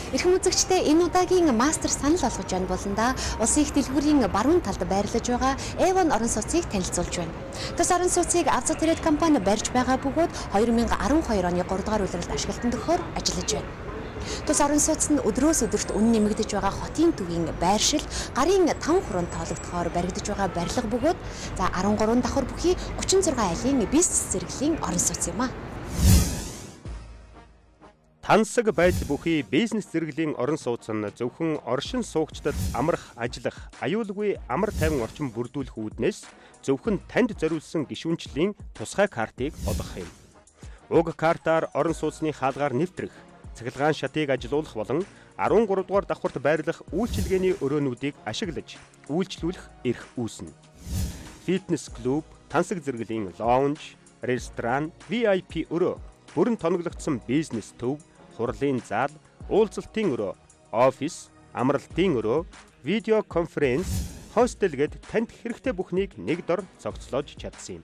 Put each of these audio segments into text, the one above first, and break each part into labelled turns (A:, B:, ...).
A: Эрхэм үзэгчдээ энэ удаагийн мастер санал болгож байна болондоо улсын их дэлгүүрийн баруун талд байрлаж байгаа Avon орон сууцыг танилцуулж байна. Тус орон сууцыг Авзах Трейд компани барьж байгаа бөгөөд 2012 оны 3 дугаар улиралд ашиглалтанд өгөхөөр ажиллаж байна. Тус орон сууц нь өдрөөс өдөрт үнэн нэмэгдэж байгаа хотын төвийн байршил, гарын 5 хуруунд тоологдохоор баригдаж байгаа барилга бөгөөд 13 давхар бүхий 36 айлын бизнес зэрэглэлийн орон сууц юм а.
B: Тансаг байдал бүхий бизнес зэрэглэлийн орон сууц нь зөвхөн оршин суугчдад амрах, ажиллах, аюулгүй амар тайван орчин бүрдүүлэх үүднээс зөвхөн танд зориулсан гишүүнчлийн тусгай картыг олгох юм. Уг картаар орон сууцны хаалгаар нэвтрэх, цахилгаан шатыг ажилуулах болон 13 дугаар давхарт байрлах үйлчилгээний өрөөнүүдийг ашиглаж үйлчлүүлэх эрх үүснэ. Фитнес клуб, тансаг зэрэглэлийн лаунж, ресторан, VIP өрөө, бүрэн тоноглогдсон бизнес төв, хурлын зал, уулзалтын өрөө, офис, амралтын өрөө, видео конференц, хостел гэд танд хэрэгтэй бүхнийг нэг дор зохицлоож чадсан юм.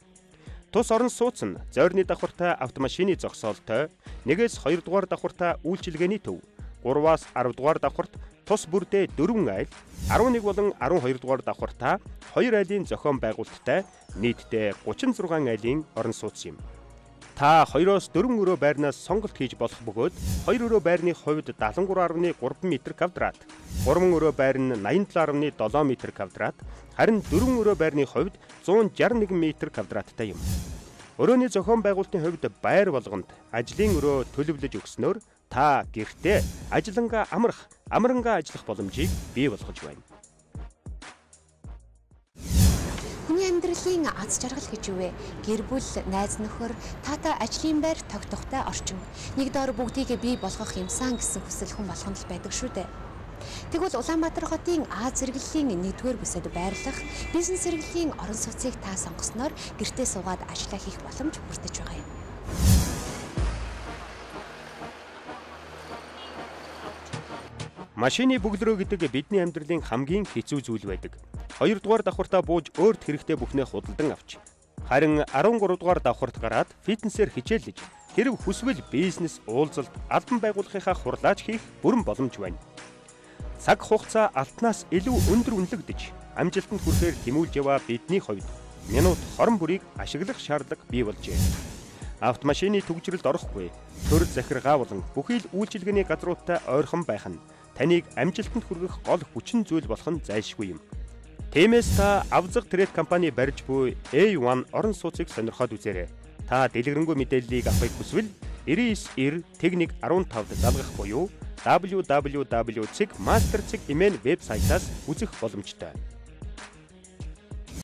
B: Тус орон сууц нь зойрны давхартай автомашины зогсоолтой, 1-ээс 2 дугаар давхартай үйлчилгээний төв, 3-аас 10 дугаар давхарт тус бүрдээ 4 айл, 11 болон 12 дугаар давхартай 2 айлын зохион байгуулалттай нийтдээ 36 айлын орон сууц юм. Та 2-оос 4 өрөө байрнаас сонголт хийж болох бөгөөд 2 өрөө байрны хувьд 73.3 м², 3 өрөө байр нь 87.7 м², харин 4 өрөө байрны хувьд 161 м²-тай юм. Өрөөний зохион байгуулалтын хувьд байр болгонд ажлын өрөө төлөвлөж өгснөөр та гэртээ ажиллангаа амрах, амрангаа ажиллах боломжийг бий болгож байна.
A: Хүний амьдралын аз жаргал гэж юу вэ? Гэр бүл, найз нөхөр, таатай ажлын байр, тогтохтой орчин. Нэг доор бүгдийг бий болгох юмсан гэсэн хүсэл хүн болгонд л байдаг шүү дээ. Тэгвэл Улаанбаатар хотын Аз зэрэглэлийн 1-р бүсэд байрлах бизнес зэрэглэлийн орон сууцыг та сонгосноор гэртээ суугаад ажиллаа хийх боломж бүрдэж байгаа юм.
B: Машины бөглөрөө гэдэг бидний амьдралын хамгийн хэцүү зүйл байдаг. 2 дугаар давхартаа бууж өөрт хэрэгтэй бүхнээ худалдан авч, харин 13 дугаар давхарт гараад фитнесээр хичээлж, хэрв хүсвэл бизнес, уулзалт, албан байгууллагынхаа хурлаач хийх бүрэн боломж байна. Цаг хугацаа алтнаас илүү өндөр үнэлэгдэж, амжилтанд хүрэхээр тэмүүлж яваа бидний хувьд минут хорон бүрийг ашиглах шаардлага бий болжээ. Автомашины түгжрэлд орохгүй, төр захиргаа болон бүхий л үйлчилгээний газруудтай ойрхон байх нь таныг амжилтанд хүргэх гол хүчин зүйл болох нь зайлшгүй юм. Тиймээс та Авзах Трейд компани барьж буй A1 орон сууцыг сонирхоод үзээрэй. Та дэлгэрэнгүй мэдээллийг авахыг хүсвэл 9990-15-д залгах буюу www.master.mn вебсайтаас үзэх боломжтой.